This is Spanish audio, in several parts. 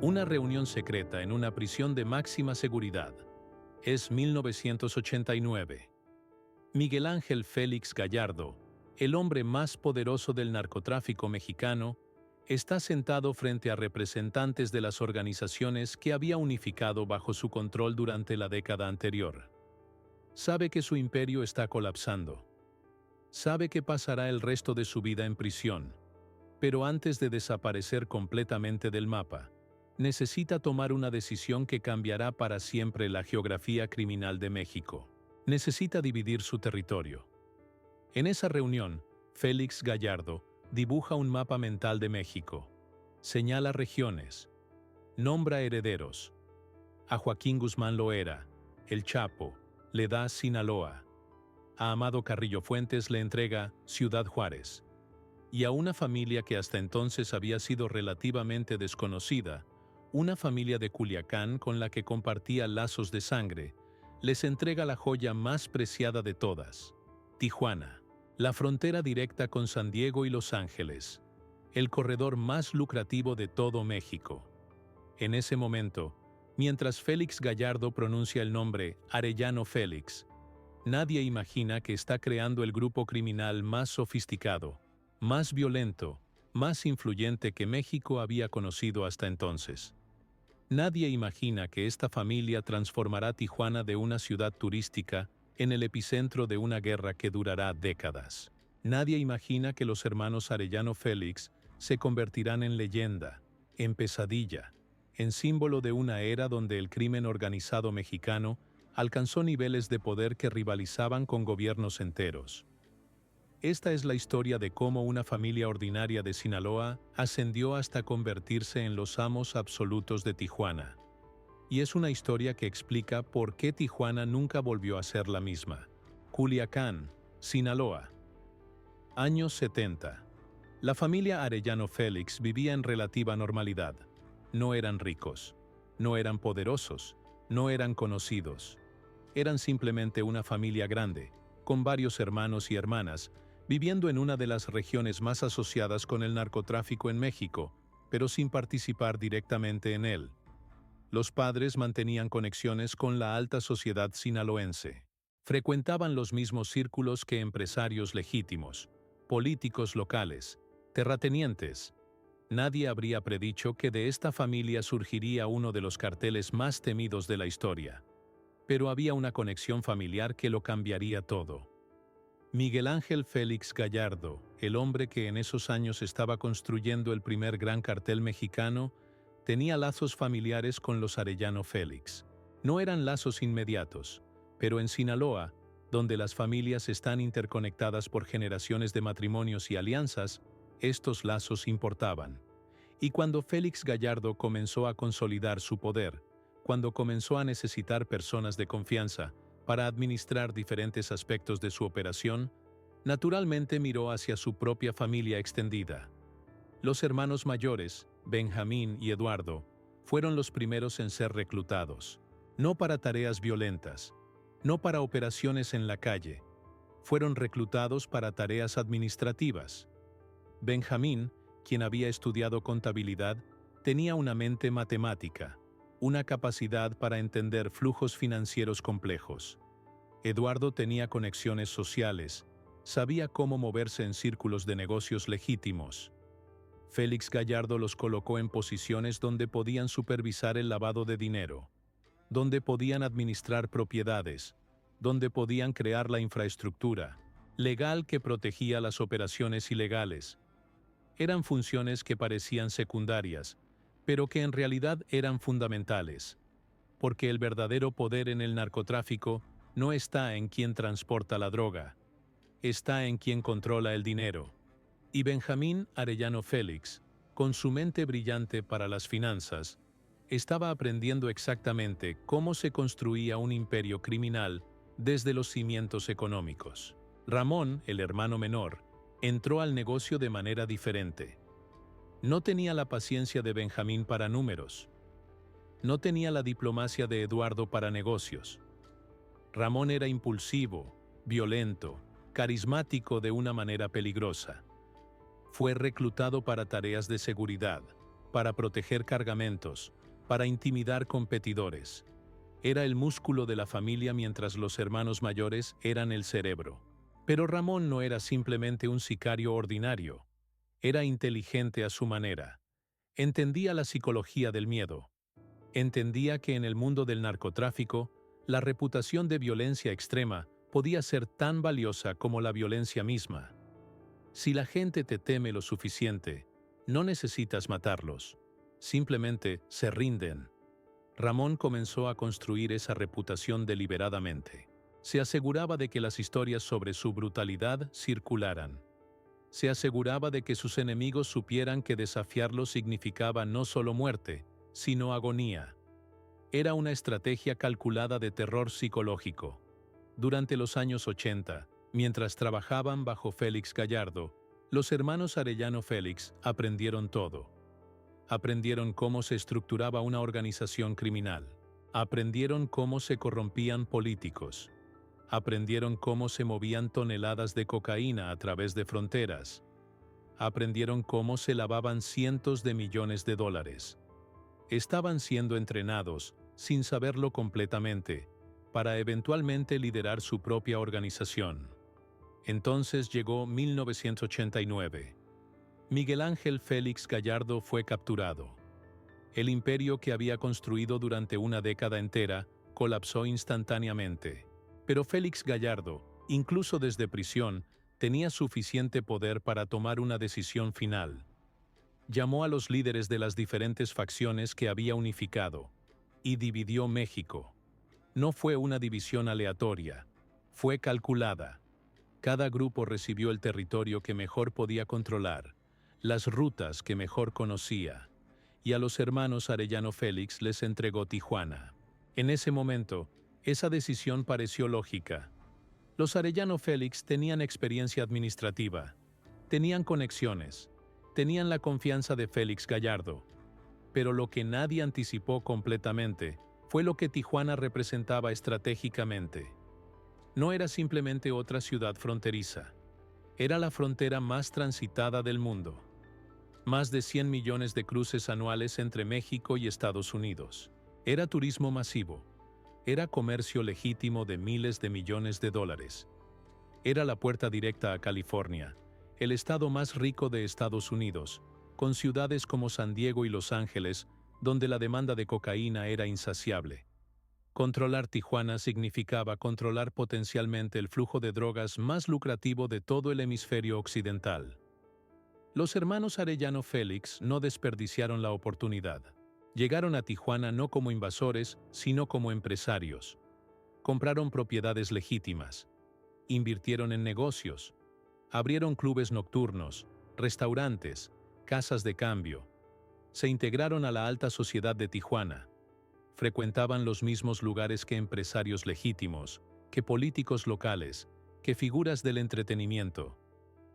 Una reunión secreta en una prisión de máxima seguridad. Es 1989. Miguel Ángel Félix Gallardo, el hombre más poderoso del narcotráfico mexicano, está sentado frente a representantes de las organizaciones que había unificado bajo su control durante la década anterior. Sabe que su imperio está colapsando. Sabe que pasará el resto de su vida en prisión. Pero antes de desaparecer completamente del mapa, necesita tomar una decisión que cambiará para siempre la geografía criminal de México. Necesita dividir su territorio. En esa reunión, Félix Gallardo dibuja un mapa mental de México. Señala regiones. Nombra herederos. A Joaquín Guzmán Loera, El Chapo, le da Sinaloa. A Amado Carrillo Fuentes le entrega Ciudad Juárez. Y a una familia que hasta entonces había sido relativamente desconocida, una familia de Culiacán con la que compartía lazos de sangre, les entrega la joya más preciada de todas, Tijuana, la frontera directa con San Diego y Los Ángeles, el corredor más lucrativo de todo México. En ese momento, mientras Félix Gallardo pronuncia el nombre Arellano Félix, nadie imagina que está creando el grupo criminal más sofisticado, más violento, más influyente que México había conocido hasta entonces. Nadie imagina que esta familia transformará Tijuana de una ciudad turística en el epicentro de una guerra que durará décadas. Nadie imagina que los hermanos Arellano Félix se convertirán en leyenda, en pesadilla, en símbolo de una era donde el crimen organizado mexicano alcanzó niveles de poder que rivalizaban con gobiernos enteros. Esta es la historia de cómo una familia ordinaria de Sinaloa ascendió hasta convertirse en los amos absolutos de Tijuana. Y es una historia que explica por qué Tijuana nunca volvió a ser la misma. Culiacán, Sinaloa. Años 70. La familia Arellano Félix vivía en relativa normalidad. No eran ricos, no eran poderosos, no eran conocidos. Eran simplemente una familia grande, con varios hermanos y hermanas, viviendo en una de las regiones más asociadas con el narcotráfico en México, pero sin participar directamente en él. Los padres mantenían conexiones con la alta sociedad sinaloense. Frecuentaban los mismos círculos que empresarios legítimos, políticos locales, terratenientes. Nadie habría predicho que de esta familia surgiría uno de los carteles más temidos de la historia. Pero había una conexión familiar que lo cambiaría todo. Miguel Ángel Félix Gallardo, el hombre que en esos años estaba construyendo el primer gran cartel mexicano, tenía lazos familiares con los Arellano Félix. No eran lazos inmediatos, pero en Sinaloa, donde las familias están interconectadas por generaciones de matrimonios y alianzas, estos lazos importaban. Y cuando Félix Gallardo comenzó a consolidar su poder, cuando comenzó a necesitar personas de confianza para administrar diferentes aspectos de su operación, naturalmente miró hacia su propia familia extendida. Los hermanos mayores, Benjamín y Eduardo, fueron los primeros en ser reclutados, no para tareas violentas, no para operaciones en la calle, fueron reclutados para tareas administrativas. Benjamín, quien había estudiado contabilidad, tenía una mente matemática, una capacidad para entender flujos financieros complejos. Eduardo tenía conexiones sociales, sabía cómo moverse en círculos de negocios legítimos. Félix Gallardo los colocó en posiciones donde podían supervisar el lavado de dinero, donde podían administrar propiedades, donde podían crear la infraestructura legal que protegía las operaciones ilegales. Eran funciones que parecían secundarias, pero que en realidad eran fundamentales, porque el verdadero poder en el narcotráfico no está en quien transporta la droga, está en quien controla el dinero. Y Benjamín Arellano Félix, con su mente brillante para las finanzas, estaba aprendiendo exactamente cómo se construía un imperio criminal desde los cimientos económicos. Ramón, el hermano menor, entró al negocio de manera diferente. No tenía la paciencia de Benjamín para números. No tenía la diplomacia de Eduardo para negocios. Ramón era impulsivo, violento, carismático de una manera peligrosa. Fue reclutado para tareas de seguridad, para proteger cargamentos, para intimidar competidores. Era el músculo de la familia mientras los hermanos mayores eran el cerebro. Pero Ramón no era simplemente un sicario ordinario. Era inteligente a su manera. Entendía la psicología del miedo. Entendía que en el mundo del narcotráfico, la reputación de violencia extrema podía ser tan valiosa como la violencia misma. Si la gente te teme lo suficiente, no necesitas matarlos. Simplemente se rinden. Ramón comenzó a construir esa reputación deliberadamente. Se aseguraba de que las historias sobre su brutalidad circularan. Se aseguraba de que sus enemigos supieran que desafiarlo significaba no solo muerte, sino agonía. Era una estrategia calculada de terror psicológico. Durante los años 80, mientras trabajaban bajo Félix Gallardo, los hermanos Arellano Félix aprendieron todo. Aprendieron cómo se estructuraba una organización criminal. Aprendieron cómo se corrompían políticos. Aprendieron cómo se movían toneladas de cocaína a través de fronteras. Aprendieron cómo se lavaban cientos de millones de dólares. Estaban siendo entrenados, sin saberlo completamente, para eventualmente liderar su propia organización. Entonces llegó 1989. Miguel Ángel Félix Gallardo fue capturado. El imperio que había construido durante una década entera colapsó instantáneamente. Pero Félix Gallardo, incluso desde prisión, tenía suficiente poder para tomar una decisión final. Llamó a los líderes de las diferentes facciones que había unificado y dividió México. No fue una división aleatoria, fue calculada. Cada grupo recibió el territorio que mejor podía controlar, las rutas que mejor conocía, y a los hermanos Arellano Félix les entregó Tijuana. En ese momento, esa decisión pareció lógica. Los Arellano Félix tenían experiencia administrativa, tenían conexiones, tenían la confianza de Félix Gallardo. Pero lo que nadie anticipó completamente fue lo que Tijuana representaba estratégicamente. No era simplemente otra ciudad fronteriza. Era la frontera más transitada del mundo. Más de 100 millones de cruces anuales entre México y Estados Unidos. Era turismo masivo. Era comercio legítimo de miles de millones de dólares. Era la puerta directa a California, el estado más rico de Estados Unidos, con ciudades como San Diego y Los Ángeles, donde la demanda de cocaína era insaciable. Controlar Tijuana significaba controlar potencialmente el flujo de drogas más lucrativo de todo el hemisferio occidental. Los hermanos Arellano Félix no desperdiciaron la oportunidad. Llegaron a Tijuana no como invasores, sino como empresarios. Compraron propiedades legítimas. Invirtieron en negocios. Abrieron clubes nocturnos, restaurantes, casas de cambio. Se integraron a la alta sociedad de Tijuana. Frecuentaban los mismos lugares que empresarios legítimos, que políticos locales, que figuras del entretenimiento.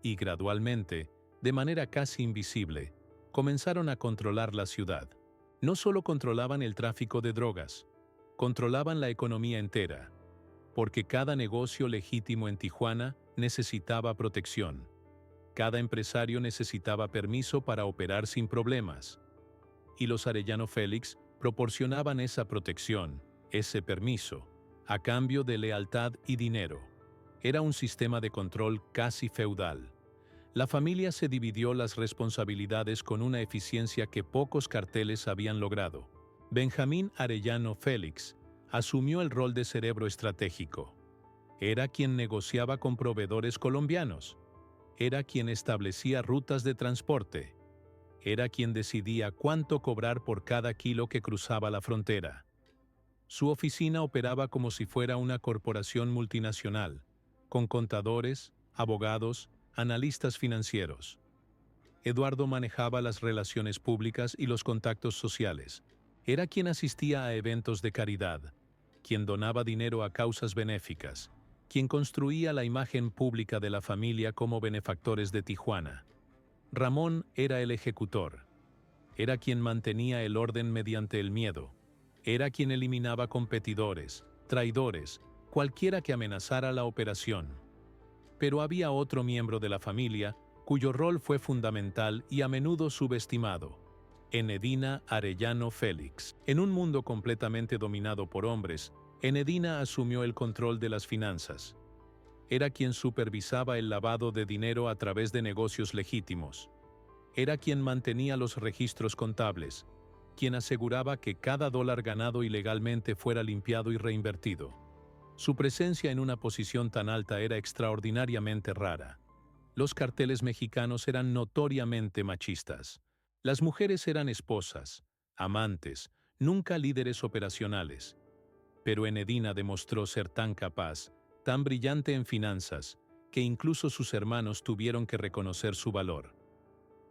Y gradualmente, de manera casi invisible, comenzaron a controlar la ciudad. No solo controlaban el tráfico de drogas, controlaban la economía entera, porque cada negocio legítimo en Tijuana necesitaba protección. Cada empresario necesitaba permiso para operar sin problemas. Y los Arellano Félix proporcionaban esa protección, ese permiso, a cambio de lealtad y dinero. Era un sistema de control casi feudal. La familia se dividió las responsabilidades con una eficiencia que pocos carteles habían logrado. Benjamín Arellano Félix asumió el rol de cerebro estratégico. Era quien negociaba con proveedores colombianos. Era quien establecía rutas de transporte. Era quien decidía cuánto cobrar por cada kilo que cruzaba la frontera. Su oficina operaba como si fuera una corporación multinacional, con contadores, abogados, analistas financieros. Eduardo manejaba las relaciones públicas y los contactos sociales. Era quien asistía a eventos de caridad, quien donaba dinero a causas benéficas, quien construía la imagen pública de la familia como benefactores de Tijuana. Ramón era el ejecutor. Era quien mantenía el orden mediante el miedo. Era quien eliminaba competidores, traidores, cualquiera que amenazara la operación. Pero había otro miembro de la familia cuyo rol fue fundamental y a menudo subestimado. Enedina Arellano Félix. En un mundo completamente dominado por hombres, Enedina asumió el control de las finanzas. Era quien supervisaba el lavado de dinero a través de negocios legítimos. Era quien mantenía los registros contables, quien aseguraba que cada dólar ganado ilegalmente fuera limpiado y reinvertido. Su presencia en una posición tan alta era extraordinariamente rara. Los carteles mexicanos eran notoriamente machistas. Las mujeres eran esposas, amantes, nunca líderes operacionales. Pero Enedina demostró ser tan capaz, tan brillante en finanzas, que incluso sus hermanos tuvieron que reconocer su valor.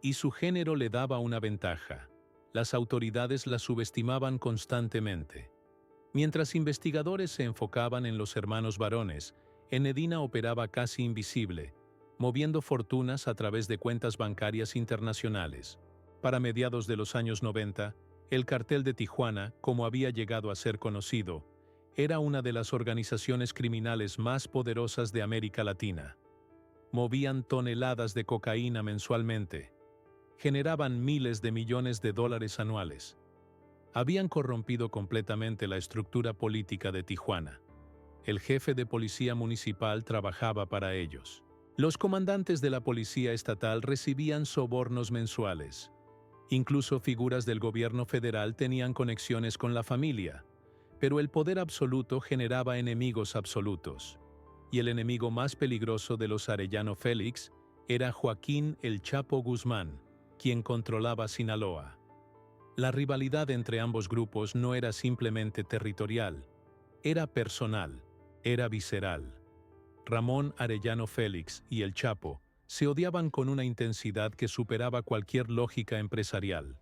Y su género le daba una ventaja. Las autoridades la subestimaban constantemente. Mientras investigadores se enfocaban en los hermanos varones, Enedina operaba casi invisible, moviendo fortunas a través de cuentas bancarias internacionales. Para mediados de los años 90, el Cartel de Tijuana, como había llegado a ser conocido, era una de las organizaciones criminales más poderosas de América Latina. Movían toneladas de cocaína mensualmente. Generaban miles de millones de dólares anuales. Habían corrompido completamente la estructura política de Tijuana. El jefe de policía municipal trabajaba para ellos. Los comandantes de la policía estatal recibían sobornos mensuales. Incluso figuras del gobierno federal tenían conexiones con la familia. Pero el poder absoluto generaba enemigos absolutos. Y el enemigo más peligroso de los Arellano Félix era Joaquín El Chapo Guzmán, quien controlaba Sinaloa. La rivalidad entre ambos grupos no era simplemente territorial, era personal, era visceral. Ramón Arellano Félix y El Chapo se odiaban con una intensidad que superaba cualquier lógica empresarial.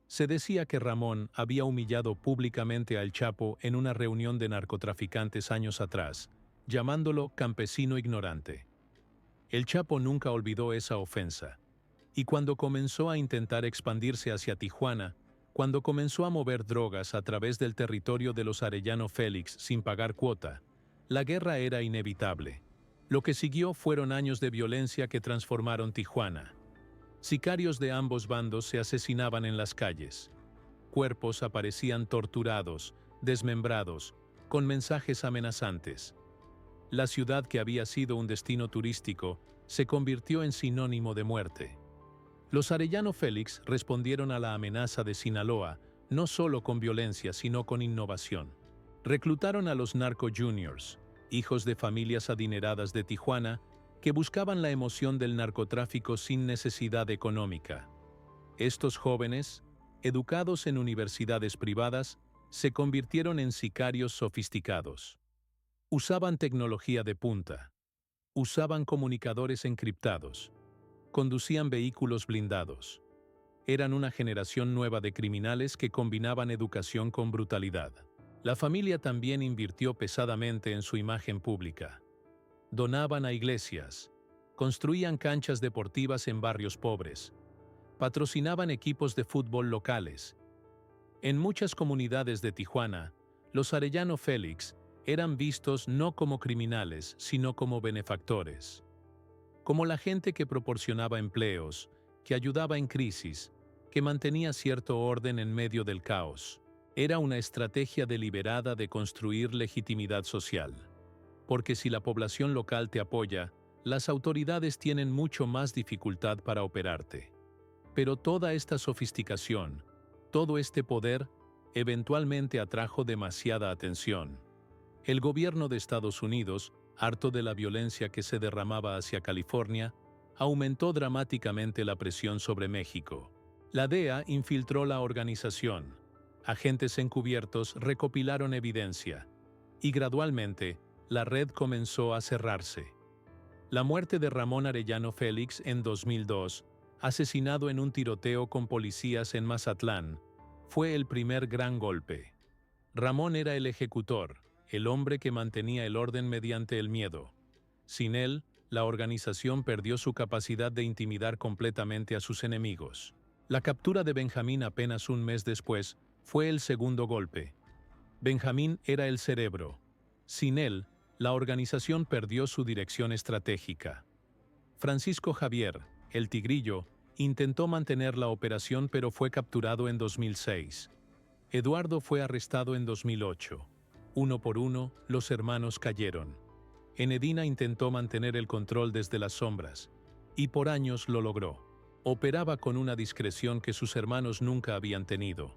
Se decía que Ramón había humillado públicamente a El Chapo en una reunión de narcotraficantes años atrás, llamándolo campesino ignorante. El Chapo nunca olvidó esa ofensa. Y cuando comenzó a intentar expandirse hacia Tijuana, cuando comenzó a mover drogas a través del territorio de los Arellano Félix sin pagar cuota, la guerra era inevitable. Lo que siguió fueron años de violencia que transformaron Tijuana. Sicarios de ambos bandos se asesinaban en las calles. Cuerpos aparecían torturados, desmembrados, con mensajes amenazantes. La ciudad que había sido un destino turístico se convirtió en sinónimo de muerte. Los Arellano Félix respondieron a la amenaza de Sinaloa no solo con violencia, sino con innovación. Reclutaron a los narco juniors, hijos de familias adineradas de Tijuana, que buscaban la emoción del narcotráfico sin necesidad económica. Estos jóvenes, educados en universidades privadas, se convirtieron en sicarios sofisticados. Usaban tecnología de punta. Usaban comunicadores encriptados. Conducían vehículos blindados. Eran una generación nueva de criminales que combinaban educación con brutalidad. La familia también invirtió pesadamente en su imagen pública. Donaban a iglesias, construían canchas deportivas en barrios pobres, patrocinaban equipos de fútbol locales. En muchas comunidades de Tijuana, los Arellano Félix eran vistos no como criminales, sino como benefactores. Como la gente que proporcionaba empleos, que ayudaba en crisis, que mantenía cierto orden en medio del caos. Era una estrategia deliberada de construir legitimidad social. Porque si la población local te apoya, las autoridades tienen mucho más dificultad para operarte. Pero toda esta sofisticación, todo este poder, eventualmente atrajo demasiada atención. El gobierno de Estados Unidos, harto de la violencia que se derramaba hacia California, aumentó dramáticamente la presión sobre México. La DEA infiltró la organización. Agentes encubiertos recopilaron evidencia. Y gradualmente, la red comenzó a cerrarse. La muerte de Ramón Arellano Félix en 2002, asesinado en un tiroteo con policías en Mazatlán, fue el primer gran golpe. Ramón era el ejecutor, el hombre que mantenía el orden mediante el miedo. Sin él, la organización perdió su capacidad de intimidar completamente a sus enemigos. La captura de Benjamín apenas un mes después fue el segundo golpe. Benjamín era el cerebro. Sin él, la organización perdió su dirección estratégica. Francisco Javier, el Tigrillo, Intentó mantener la operación pero fue capturado en 2006. Eduardo fue arrestado en 2008. Uno por uno, los hermanos cayeron. Enedina intentó mantener el control desde las sombras, y por años lo logró. Operaba con una discreción que sus hermanos nunca habían tenido.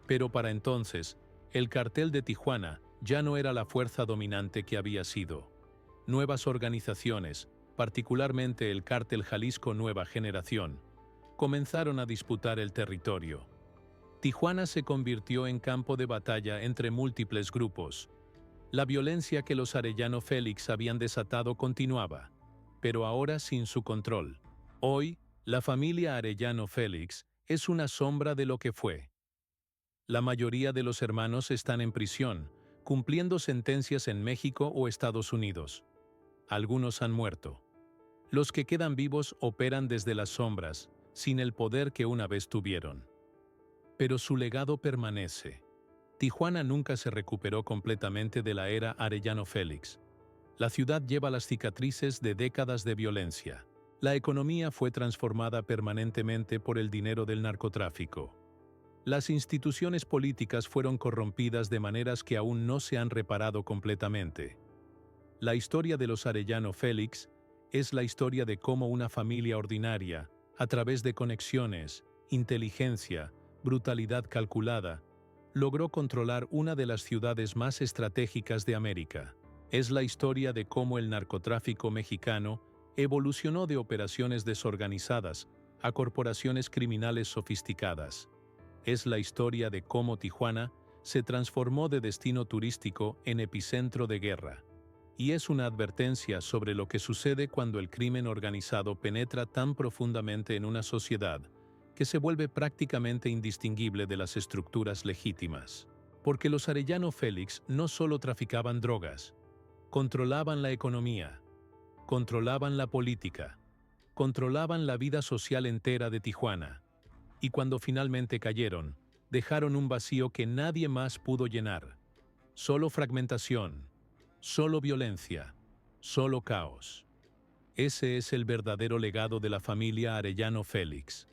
Pero para entonces, el cartel de Tijuana ya no era la fuerza dominante que había sido. Nuevas organizaciones, particularmente el Cártel Jalisco Nueva Generación, comenzaron a disputar el territorio. Tijuana se convirtió en campo de batalla entre múltiples grupos. La violencia que los Arellano Félix habían desatado continuaba, pero ahora sin su control. Hoy, la familia Arellano Félix es una sombra de lo que fue. La mayoría de los hermanos están en prisión, cumpliendo sentencias en México o Estados Unidos. Algunos han muerto. Los que quedan vivos operan desde las sombras, sin el poder que una vez tuvieron. Pero su legado permanece. Tijuana nunca se recuperó completamente de la era Arellano Félix. La ciudad lleva las cicatrices de décadas de violencia. La economía fue transformada permanentemente por el dinero del narcotráfico. Las instituciones políticas fueron corrompidas de maneras que aún no se han reparado completamente. La historia de los Arellano Félix es la historia de cómo una familia ordinaria, a través de conexiones, inteligencia, brutalidad calculada, logró controlar una de las ciudades más estratégicas de América. Es la historia de cómo el narcotráfico mexicano evolucionó de operaciones desorganizadas a corporaciones criminales sofisticadas. Es la historia de cómo Tijuana se transformó de destino turístico en epicentro de guerra. Y es una advertencia sobre lo que sucede cuando el crimen organizado penetra tan profundamente en una sociedad que se vuelve prácticamente indistinguible de las estructuras legítimas. Porque los Arellano Félix no solo traficaban drogas, controlaban la economía, controlaban la política, controlaban la vida social entera de Tijuana. Y cuando finalmente cayeron, dejaron un vacío que nadie más pudo llenar. Solo fragmentación, solo violencia, solo caos. Ese es el verdadero legado de la familia Arellano Félix.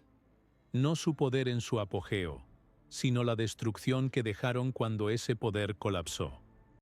No su poder en su apogeo, sino la destrucción que dejaron cuando ese poder colapsó.